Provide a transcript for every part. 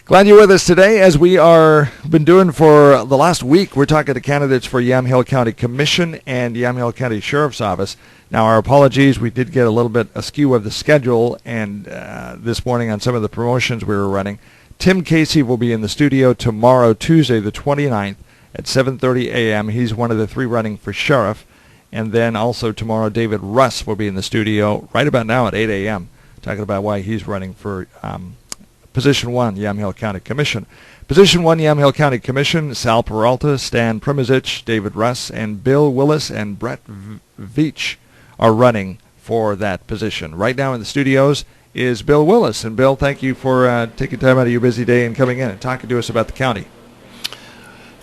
Glad you're with us today. As we are been doing for the last week, we're talking to candidates for Yamhill County Commission and Yamhill County Sheriff's Office. Now, our apologies, we did get a little bit askew of the schedule, and this morning on some of the promotions we were running. Tim Casey will be in the studio tomorrow, Tuesday, the 29th, at 7:30 a.m. He's one of the three running for sheriff. And then also tomorrow, David Russ will be in the studio right about now at 8 a.m., talking about why he's running for Position 1, Yamhill County Commission. Position 1, Yamhill County Commission, Sal Peralta, Stan Primizich, David Russ, and Bill Willis and Brett Veach are running for that position. Right now in the studios is Bill Willis. And Bill, thank you for taking time out of your busy day and coming in and talking to us about the county.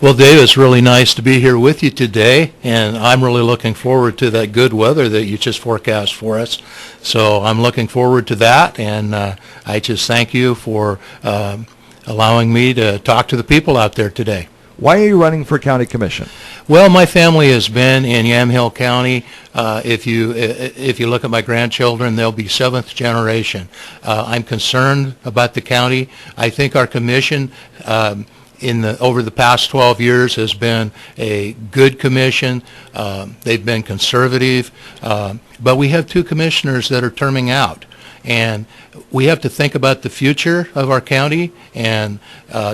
Well, Dave, it's really nice to be here with you today, and I'm really looking forward to that good weather that you just forecast for us. So I'm looking forward to that, and I just thank you for allowing me to talk to the people out there today. Why are you running for county commission? Well, my family has been in Yamhill County. If you look at my grandchildren, they'll be seventh generation. I'm concerned about the county. I think our commission over the past 12 years has been a good commission. They've been conservative, but we have two commissioners that are terming out, and we have to think about the future of our county and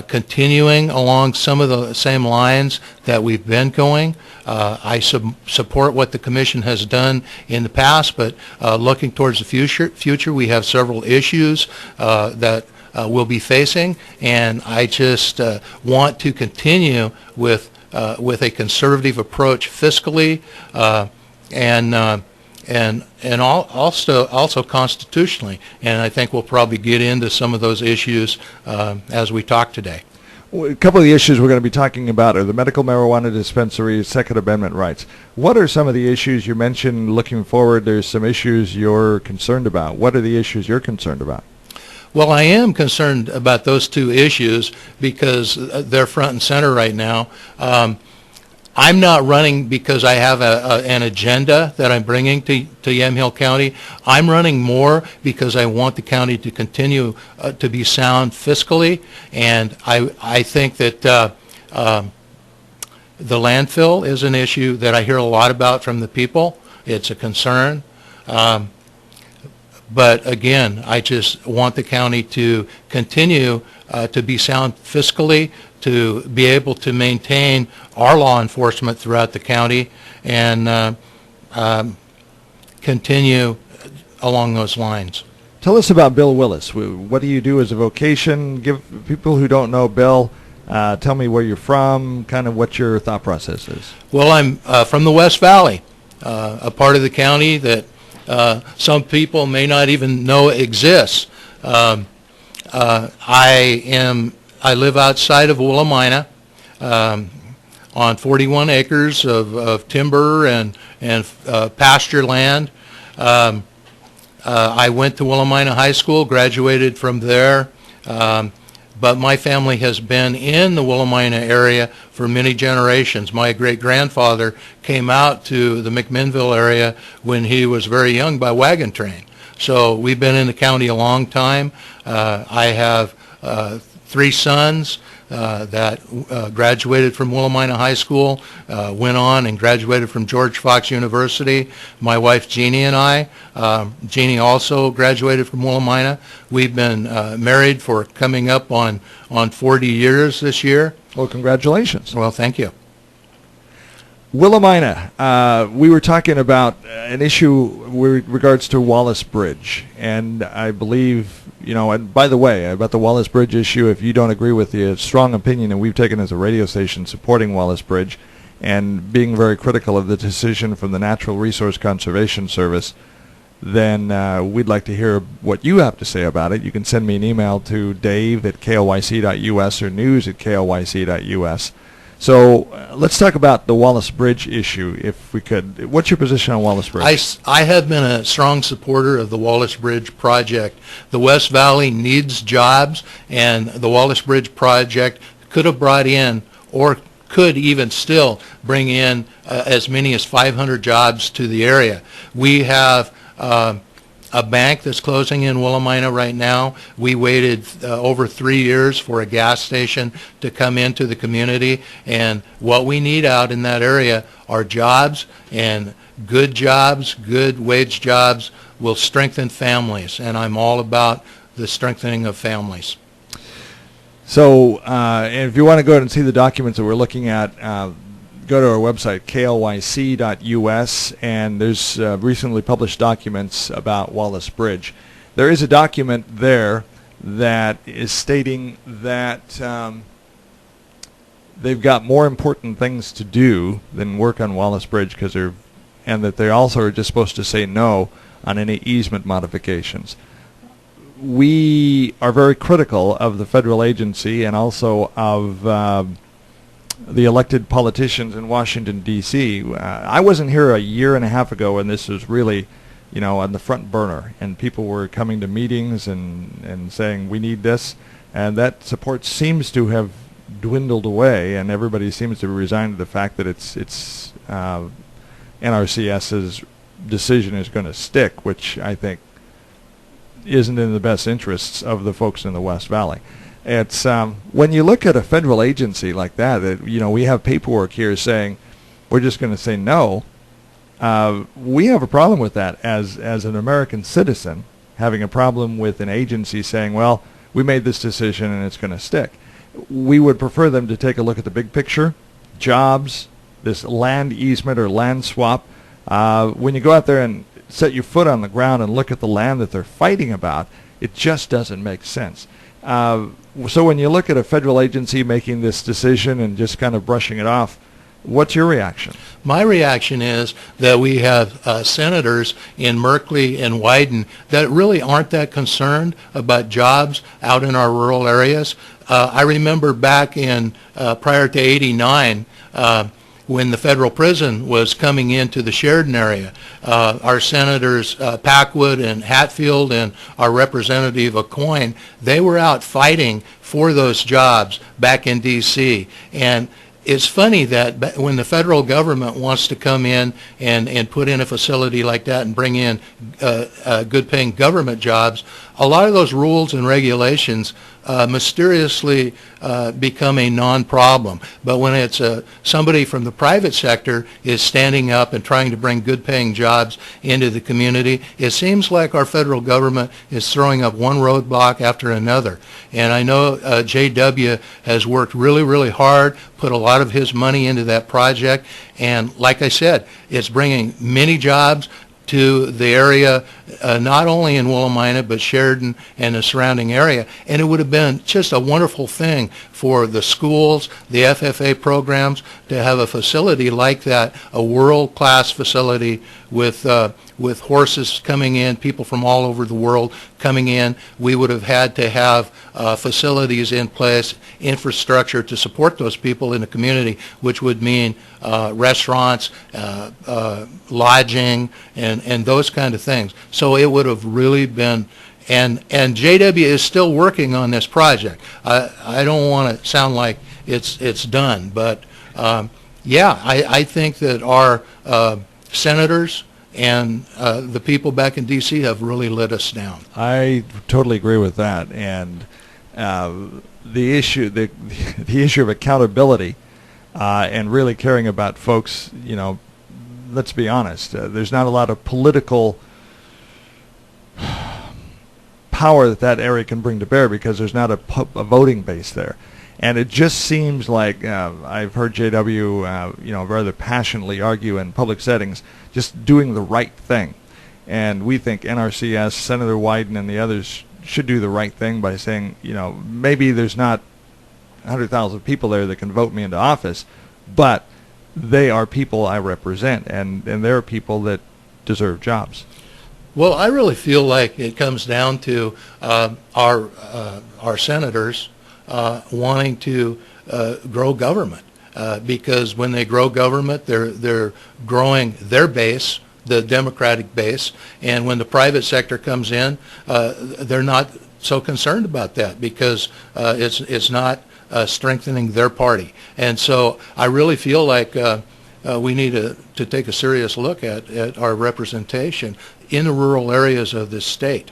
continuing along some of the same lines that we've been going. I support what the commission has done in the past, but looking towards the future, we have several issues that we'll be facing, and I just want to continue with a conservative approach fiscally, and also constitutionally. And I think we'll probably get into some of those issues as we talk today. Well, a couple of the issues we're going to be talking about are the medical marijuana dispensary, Second Amendment rights. What are some of the issues you mentioned looking forward? There's some issues you're concerned about. What are the issues you're concerned about? Well, I am concerned about those two issues because they're front and center right now. I'm not running because I have an agenda that I'm bringing to Yamhill County. I'm running more because I want the county to continue to be sound fiscally, and I think that the landfill is an issue that I hear a lot about from the people. It's a concern. But again, I just want the county to continue to be sound fiscally, to be able to maintain our law enforcement throughout the county, and continue along those lines. Tell us about Bill Willis. What do you do as a vocation? Give people who don't know Bill, tell me where you're from, kind of what your thought process is. Well, I'm from the West Valley, a part of the county that some people may not even know exists. I live outside of Willamina on 41 acres of timber and pasture land. I went to Willamina High School, graduated from there, but my family has been in the Willamina area for many generations. My great-grandfather came out to the McMinnville area when he was very young by wagon train. So we've been in the county a long time. I have three sons that graduated from Willamina High School, went on and graduated from George Fox University. My wife Jeannie and I, Jeannie also graduated from Willamina. We've been married for coming up on 40 years this year. Well, congratulations. Well, thank you. Willamina, we were talking about an issue with regards to Wallace Bridge, and I believe, and by the way, about the Wallace Bridge issue, if you don't agree with the strong opinion that we've taken as a radio station supporting Wallace Bridge and being very critical of the decision from the Natural Resource Conservation Service, then we'd like to hear what you have to say about it. You can send me an email to dave@klyc.us or news@klyc.us. So let's talk about the Wallace Bridge issue, if we could. What's your position on Wallace Bridge? I have been a strong supporter of the Wallace Bridge project. The West Valley needs jobs, and the Wallace Bridge project could have brought in, or could even still bring in, as many as 500 jobs to the area. We have a bank that's closing in Willamina right now. We waited over 3 years for a gas station to come into the community, and what we need out in that area are jobs, and good jobs, good wage jobs will strengthen families, and I'm all about the strengthening of families. So, and if you want to go ahead and see the documents that we're looking at, go to our website, KLYC.us, and there's recently published documents about Wallace Bridge. There is a document there that is stating that they've got more important things to do than work on Wallace Bridge, and that they also are just supposed to say no on any easement modifications. We are very critical of the federal agency and also of the elected politicians in Washington, D.C. I wasn't here a year and a half ago when this was really, on the front burner, and people were coming to meetings and saying, we need this, and that support seems to have dwindled away, and everybody seems to be resigned to the fact that it's NRCS's decision is going to stick, which I think isn't in the best interests of the folks in the West Valley. It's when you look at a federal agency like that, we have paperwork here saying we're just going to say no. We have a problem with that as an American citizen, having a problem with an agency saying, well, we made this decision and it's going to stick. We would prefer them to take a look at the big picture, jobs, this land easement or land swap. When you go out there and set your foot on the ground and look at the land that they're fighting about, it just doesn't make sense. So when you look at a federal agency making this decision and just kind of brushing it off, what's your reaction? My reaction is that we have senators in Merkley and Wyden that really aren't that concerned about jobs out in our rural areas. I remember back in prior to '89, when the federal prison was coming into the Sheridan area, our senators Packwood and Hatfield and our representative Aucoin, they were out fighting for those jobs back in D.C. And it's funny that when the federal government wants to come in and put in a facility like that and bring in good-paying government jobs, a lot of those rules and regulations mysteriously become a non-problem. But when it's somebody from the private sector is standing up and trying to bring good-paying jobs into the community, it seems like our federal government is throwing up one roadblock after another. And I know JW has worked really, really hard, put a lot of his money into that project, and like I said, it's bringing many jobs to the area, not only in Willamina, but Sheridan and the surrounding area. And it would have been just a wonderful thing for the schools, the FFA programs, to have a facility like that, a world-class facility with horses coming in, people from all over the world coming in. We would have had to have facilities in place, infrastructure to support those people in the community, which would mean restaurants, lodging, and those kind of things. So it would have really been, and JW is still working on this project. I don't want to sound like it's done, but yeah, I think that our senators and the people back in D.C. have really let us down. I totally agree with that, and the issue of accountability and really caring about folks, let's be honest, there's not a lot of political power that area can bring to bear because there's not a voting base there. And it just seems like I've heard JW, rather passionately argue in public settings, just doing the right thing. And we think NRCS, Senator Wyden, and the others should do the right thing by saying, maybe there's not 100,000 people there that can vote me into office, but they are people I represent, and they're people that deserve jobs. Well, I really feel like it comes down to our senators wanting to grow government, because when they grow government, they're growing their base, the Democratic base, and when the private sector comes in, they're not so concerned about that because it's not strengthening their party. And so I really feel like we need to take a serious look at our representation in the rural areas of this state.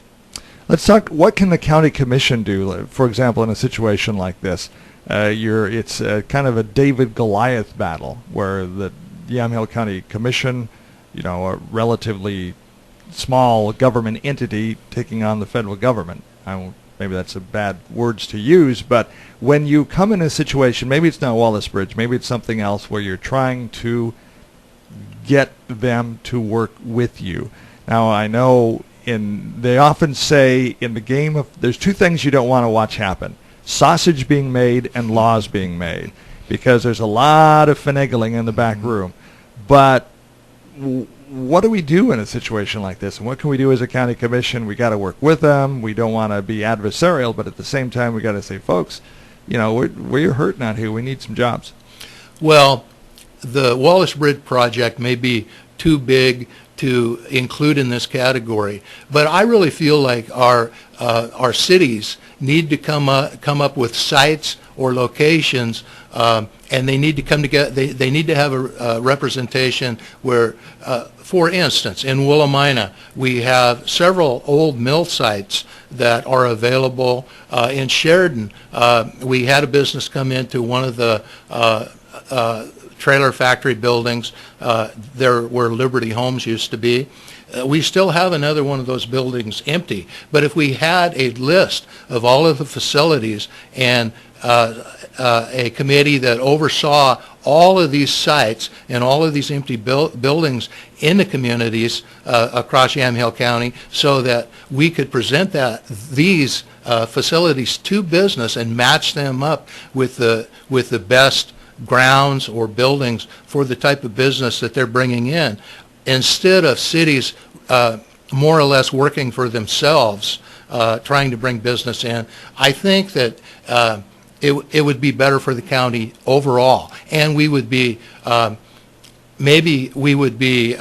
Let's talk, what can the county commission do, for example, in a situation like this? It's kind of a David Goliath battle where the Yamhill County Commission, a relatively small government entity taking on the federal government. Maybe that's a bad words to use, but when you come in a situation, maybe it's not Wallace Bridge, maybe it's something else where you're trying to get them to work with you. Now, I know they often say in the game of, there's two things you don't want to watch happen: sausage being made and laws being made, because there's a lot of finagling in the back room. But what do we do in a situation like this, and what can we do as a county commission? We got to work with them. We don't want to be adversarial, but at the same time, we got to say, folks, we're hurting out here. We need some jobs. Well, the Wallace Bridge project may be too big to include in this category, but I really feel like our cities need to come up with sites or locations, and they need to come together. They need to have a representation where, for instance, in Willamina, we have several old mill sites that are available. In Sheridan, we had a business come into one of the trailer factory buildings, there where Liberty Homes used to be. We still have another one of those buildings empty, but if we had a list of all of the facilities and a committee that oversaw all of these sites and all of these empty buildings in the communities across Yamhill County, so that we could present these facilities to business and match them up with the best grounds or buildings for the type of business that they're bringing in, instead of cities more or less working for themselves, trying to bring business in. I think that it would be better for the county overall, and we would be maybe we would be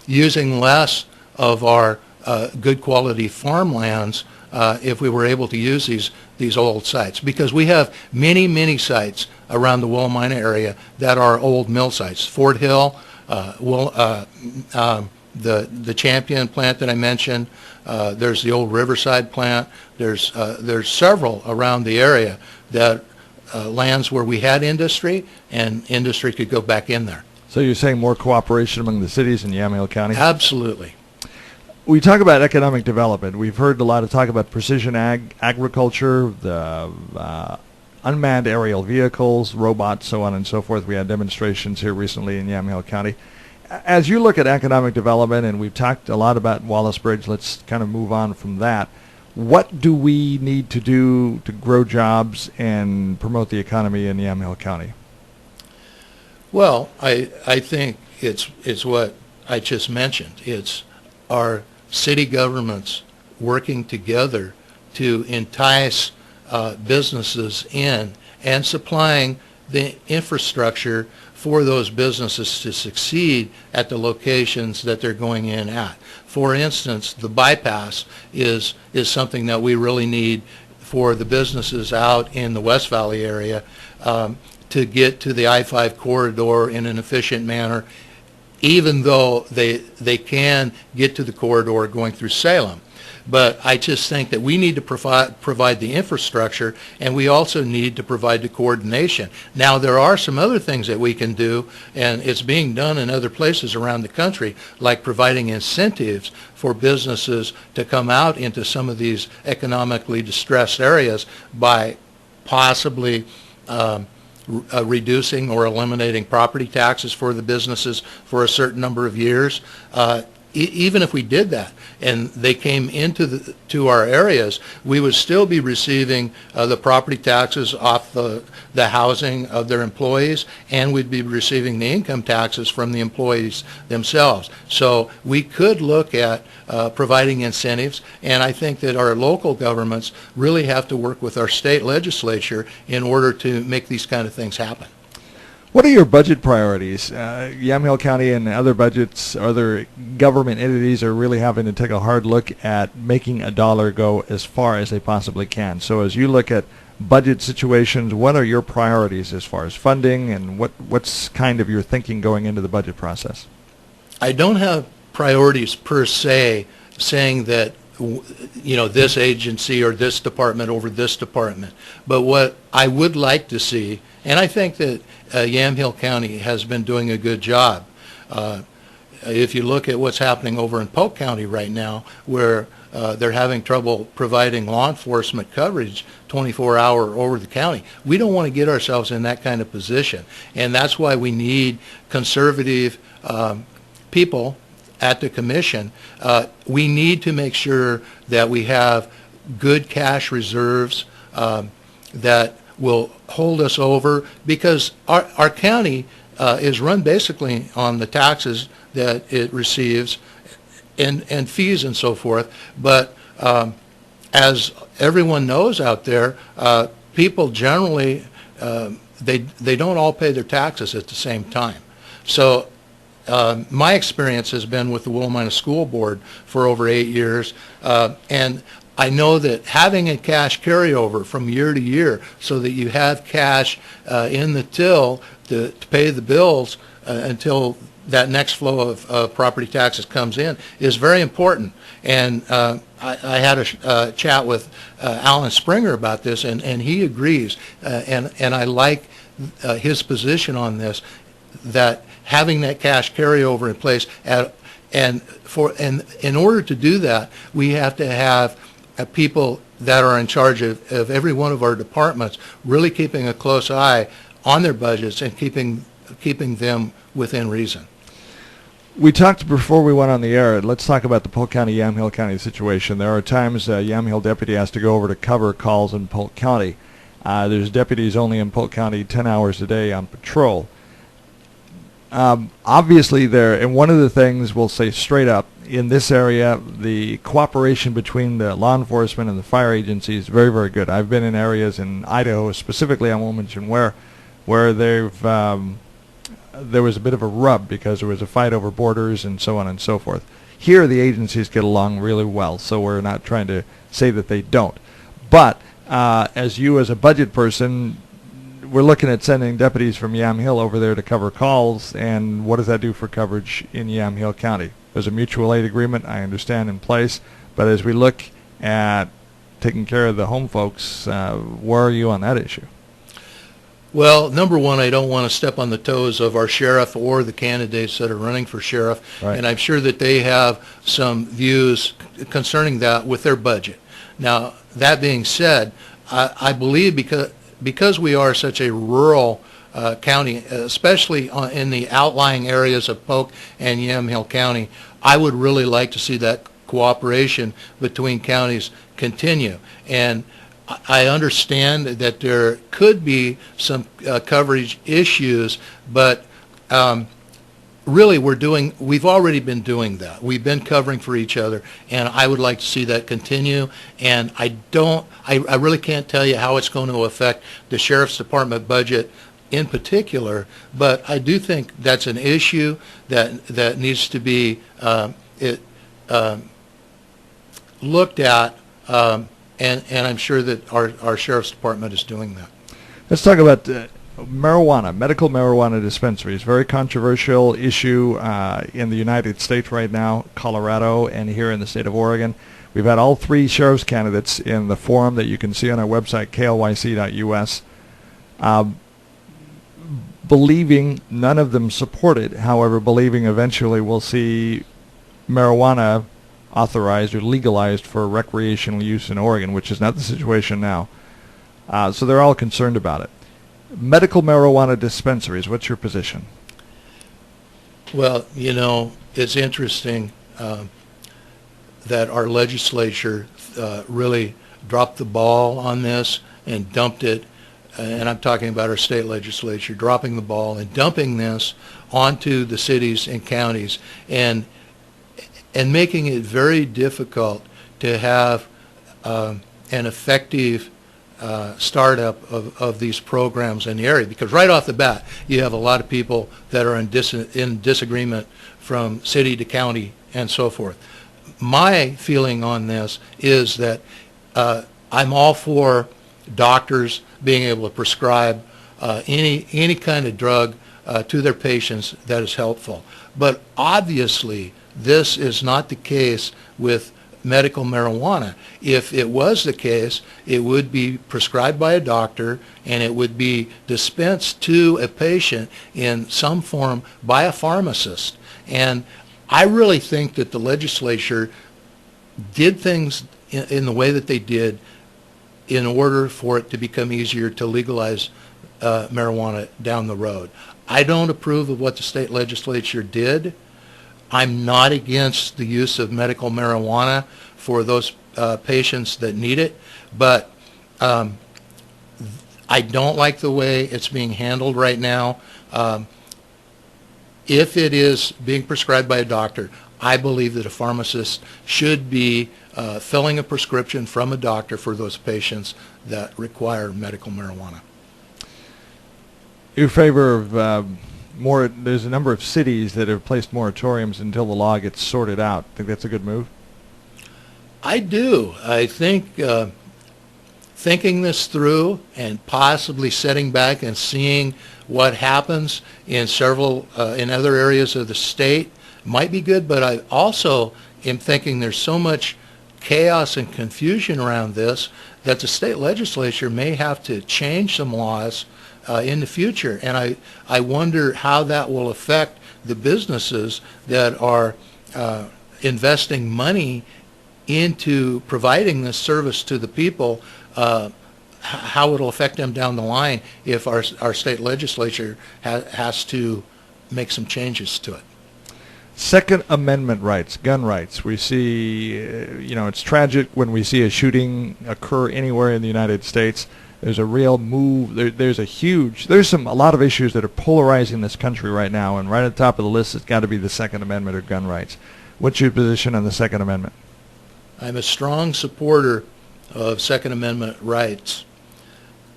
using less of our good quality farmlands if we were able to use these old sites, because we have many sites around the Willamina area that are old mill sites. Fort Hill, the Champion plant that I mentioned. There's the old Riverside plant. There's several around the area that lands where we had industry, and industry could go back in there. So you're saying more cooperation among the cities in Yamhill County? Absolutely. We talk about economic development. We've heard a lot of talk about precision agriculture, the unmanned aerial vehicles, robots, so on and so forth. We had demonstrations here recently in Yamhill County. As you look at economic development, and we've talked a lot about Wallace Bridge, let's kind of move on from that. What do we need to do to grow jobs and promote the economy in Yamhill County? Well, I think it's what I just mentioned. It's our city governments working together to entice businesses in and supplying the infrastructure for those businesses to succeed at the locations that they're going in at. For instance, the bypass is something that we really need for the businesses out in the West Valley area to get to the I-5 corridor in an efficient manner, even though they can get to the corridor going through Salem. But I just think that we need to provide the infrastructure, and we also need to provide the coordination. Now, there are some other things that we can do, and it's being done in other places around the country, like providing incentives for businesses to come out into some of these economically distressed areas by possibly reducing or eliminating property taxes for the businesses for a certain number of years. Even if we did that and they came into our areas, we would still be receiving the property taxes off the housing of their employees, and we'd be receiving the income taxes from the employees themselves. So we could look at providing incentives, and I think that our local governments really have to work with our state legislature in order to make these kind of things happen. What are your budget priorities? Yamhill County and other government entities are really having to take a hard look at making a dollar go as far as they possibly can. So as you look at budget situations, what are your priorities as far as funding, and what's kind of your thinking going into the budget process? I don't have priorities per se saying that, this agency or this department over this department. But what I would like to see, and I think that Yamhill County has been doing a good job. If you look at what's happening over in Polk County right now, where they're having trouble providing law enforcement coverage 24-hour over the county, we don't want to get ourselves in that kind of position. And that's why we need conservative people at the commission. We need to make sure that we have good cash reserves that will hold us over, because our county is run basically on the taxes that it receives and fees and so forth. But as everyone knows out there, people generally, they don't all pay their taxes at the same time. So my experience has been with the Willamina School Board for over 8 years, and I know that having a cash carryover from year to year so that you have cash in the till to pay the bills until that next flow of property taxes comes in is very important. And I had a chat with Alan Springer about this, and he agrees, and I like his position on this, that having that cash carryover in place, and in order to do that, we have to have people that are in charge of every one of our departments really keeping a close eye on their budgets and keeping them within reason. We talked before we went on the air. Let's talk about the Polk County, Yamhill County situation. There are times a Yamhill deputy has to go over to cover calls in Polk County. There's deputies only in Polk County 10 hours a day on patrol. Obviously and one of the things we'll say straight up, in this area, the cooperation between the law enforcement and the fire agency is very, very good. I've been in areas in Idaho, specifically I won't mention where there was a bit of a rub because there was a fight over borders and so on and so forth. Here the agencies get along really well, so we're not trying to say that they don't. But as a budget person, we're looking at sending deputies from Yamhill over there to cover calls, and what does that do for coverage in Yamhill County? There's a mutual aid agreement, I understand, in place, but as we look at taking care of the home folks, where are you on that issue? Well, number one, I don't want to step on the toes of our sheriff or the candidates that are running for sheriff, right. And I'm sure that they have some views concerning that with their budget. Now, that being said, I believe because we are such a rural county, especially in the outlying areas of Polk and Yamhill County, I would really like to see that cooperation between counties continue. And I understand that there could be some coverage issues, but really we've already been doing that. We've been covering for each other, and I would like to see that continue. And I really can't tell you how it's going to affect the Sheriff's Department budget in particular, but I do think that's an issue that needs to be looked at, and I'm sure that our Sheriff's Department is doing that. Let's talk about marijuana, medical marijuana dispensaries. Very controversial issue in the United States right now, Colorado, and here in the state of Oregon. We've had all three sheriff's candidates in the forum that you can see on our website, KLYC.us. Believing, none of them support it, however, believing eventually we'll see marijuana authorized or legalized for recreational use in Oregon, which is not the situation now. So they're all concerned about it. Medical marijuana dispensaries, what's your position? Well, it's interesting that our legislature really dropped the ball on this and dumped it, and I'm talking about our state legislature, dropping the ball and dumping this onto the cities and counties and making it very difficult to have an effective startup of these programs in the area, because right off the bat you have a lot of people that are in disagreement from city to county and so forth. My feeling on this is that I'm all for doctors being able to prescribe any kind of drug to their patients that is helpful. But obviously, this is not the case with medical marijuana. If it was the case, it would be prescribed by a doctor and it would be dispensed to a patient in some form by a pharmacist. And I really think that the legislature did things in the way that they did in order for it to become easier to legalize marijuana down the road. I don't approve of what the state legislature did. I'm not against the use of medical marijuana for those patients that need it, but I don't like the way it's being handled right now. If it is being prescribed by a doctor, I believe that a pharmacist should be filling a prescription from a doctor for those patients that require medical marijuana. In favor of more, there's a number of cities that have placed moratoriums until the law gets sorted out. Think that's a good move? I do. I think thinking this through and possibly sitting back and seeing what happens in in other areas of the state might be good, but I also am thinking there's so much chaos and confusion around this that the state legislature may have to change some laws in the future, and I wonder how that will affect the businesses that are investing money into providing this service to the people, how it'll affect them down the line if our state legislature has to make some changes to it. Second Amendment rights, gun rights. We see, it's tragic when we see a shooting occur anywhere in the United States. There's a real move. There's a lot of issues that are polarizing this country right now, and right at the top of the list has got to be the Second Amendment or gun rights. What's your position on the Second Amendment? I'm a strong supporter of Second Amendment rights.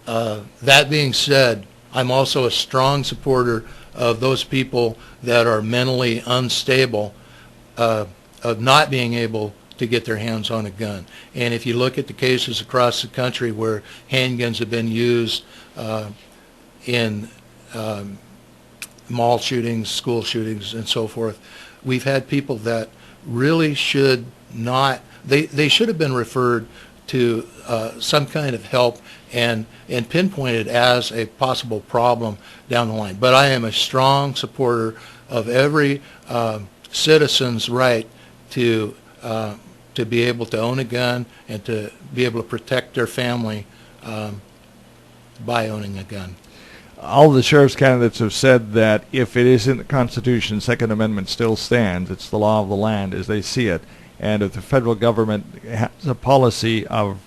That being said, I'm also a strong supporter of those people that are mentally unstable, of not being able to get their hands on a gun. And if you look at the cases across the country where handguns have been used in mall shootings, school shootings, and so forth, we've had people that really should not, they should have been referred to some kind of help and pinpointed as a possible problem down the line. But I am a strong supporter of every citizen's right to be able to own a gun and to be able to protect their family by owning a gun. All the sheriff's candidates have said that if it is in the Constitution, Second Amendment still stands. It's the law of the land as they see it. And if the federal government has a policy of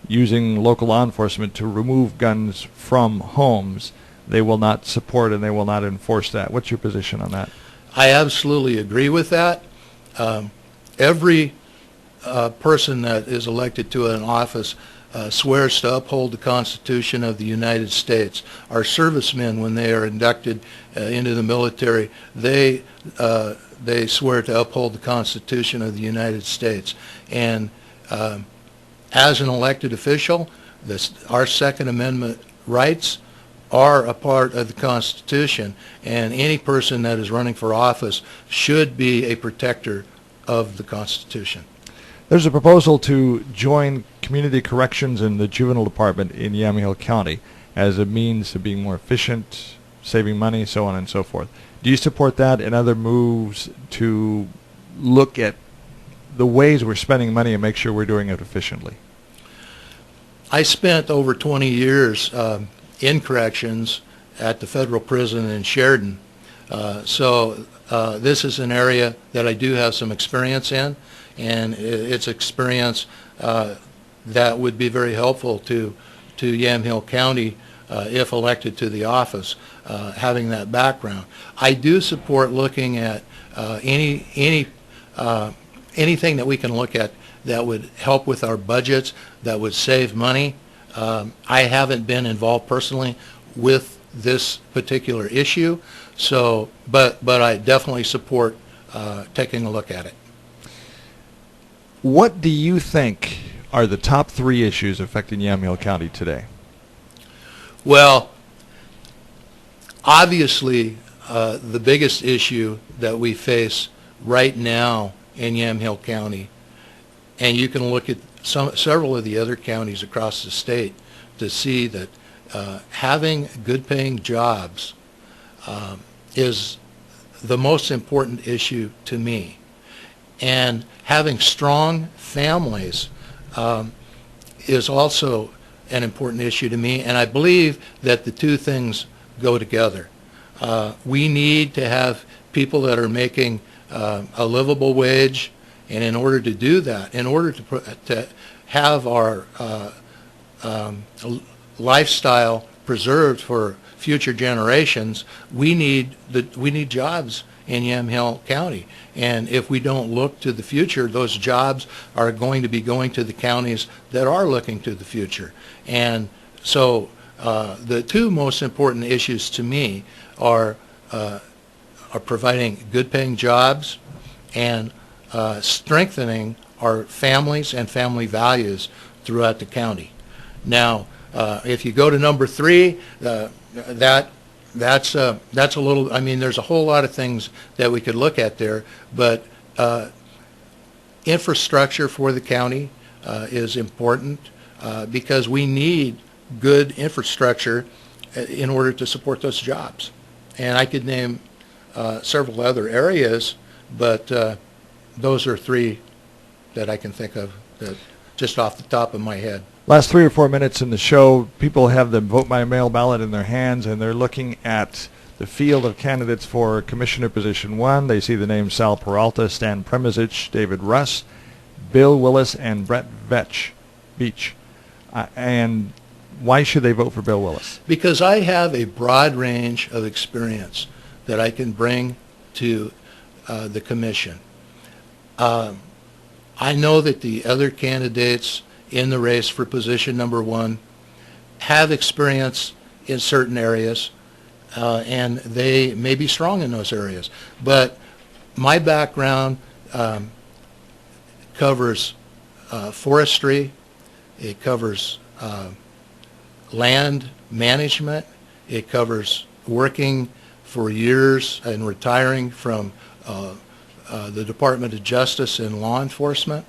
using local law enforcement to remove guns from homes, they will not support and they will not enforce that. What's your position on that? I absolutely agree with that. Every person that is elected to an office swears to uphold the Constitution of the United States. Our servicemen, when they are inducted into the military, they swear to uphold the Constitution of the United States. And as an elected official, our Second Amendment rights are a part of the Constitution, and any person that is running for office should be a protector of the Constitution. There's a proposal to join community corrections in the juvenile department in Yamhill County as a means of being more efficient, saving money, so on and so forth. Do you support that and other moves to look at the ways we're spending money and make sure we're doing it efficiently? I spent over 20 years in corrections at the federal prison in Sheridan. So this is an area that I do have some experience in, and it's experience that would be very helpful to Yamhill County if elected to the office, having that background. I do support looking at anything that we can look at that would help with our budgets, that would save money. I haven't been involved personally with this particular issue, so but I definitely support taking a look at it. What do you think are the top 3 issues affecting Yamhill County today? Well, obviously, the biggest issue that we face right now in Yamhill County, and you can look at several of the other counties across the state to see that having good-paying jobs is the most important issue to me. And having strong families is also an important issue to me, and I believe that the two things go together. We need to have people that are making a livable wage, and in order to do that, in order to have our lifestyle preserved for future generations, we need jobs in Yamhill County. And if we don't look to the future, those jobs are going to be going to the counties that are looking to the future. And so the two most important issues to me are providing good-paying jobs and strengthening our families and family values throughout the county. Now, if you go to number 3, that's a little, I mean, there's a whole lot of things that we could look at there, but infrastructure for the county is important because we need good infrastructure in order to support those jobs. And I could name several other areas, but those are 3 that I can think of that just off the top of my head. Last 3 or 4 minutes in the show, people have the vote by mail ballot in their hands, and they're looking at the field of candidates for Commissioner Position 1. They see the names Sal Peralta, Stan Premizich, David Russ, Bill Willis, and Brett Beach. And why should they vote for Bill Willis? Because I have a broad range of experience that I can bring to the commission. I know that the other candidates in the race for position number 1 have experience in certain areas, and they may be strong in those areas. But my background covers forestry, it covers land management, it covers working for years and retiring from the Department of Justice and law enforcement.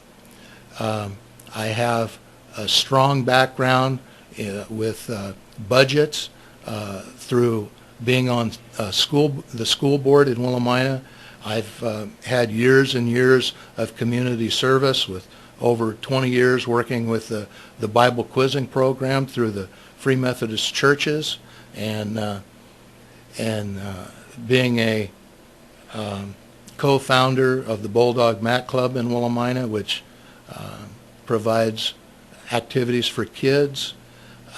I have a strong background with budgets through being on the school board in Willamina. I've had years and years of community service with over 20 years working with the Bible quizzing program through the Free Methodist churches, and being a co-founder of the Bulldog Mat Club in Willamina, which provides activities for kids.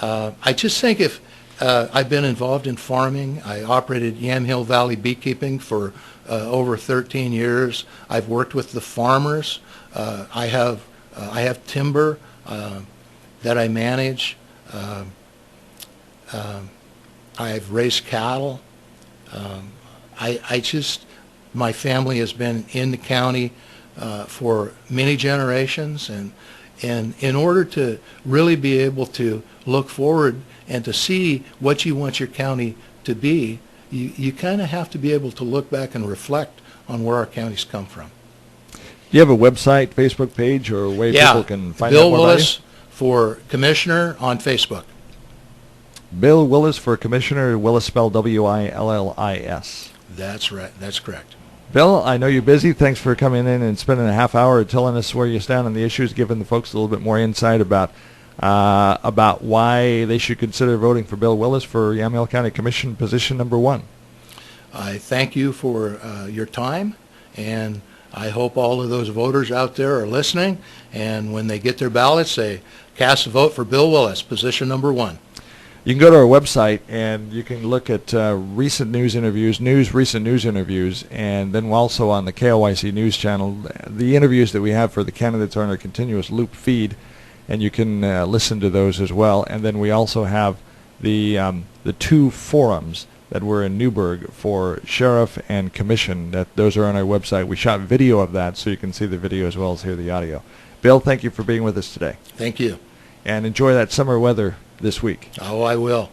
I just think if I've been involved in farming. I operated Yamhill Valley beekeeping for over 13 years. I've worked with the farmers. I have timber that I manage. I've raised cattle. My family has been in the county for many generations, and in order to really be able to look forward and to see what you want your county to be, you kind of have to be able to look back and reflect on where our counties come from. Do you have a website, Facebook page, or a way people can find out more Bill about you? Willis for Commissioner on Facebook. Bill Willis for Commissioner, Willis spelled W-I-L-L-I-S. That's right. That's correct. Bill, I know you're busy. Thanks for coming in and spending a half hour telling us where you stand on the issues, giving the folks a little bit more insight about why they should consider voting for Bill Willis for Yamhill County Commission position number 1. I thank you for your time, and I hope all of those voters out there are listening, and when they get their ballots, they cast a vote for Bill Willis, position number 1. You can go to our website and you can look at recent news interviews, recent news interviews, and then also on the KLYC News channel, the interviews that we have for the candidates are in a continuous loop feed, and you can listen to those as well. And then we also have the 2 forums that were in Newburgh for sheriff and commission. Those are on our website. We shot video of that, so you can see the video as well as hear the audio. Bill, thank you for being with us today. Thank you. And enjoy that summer weather this week. Oh, I will.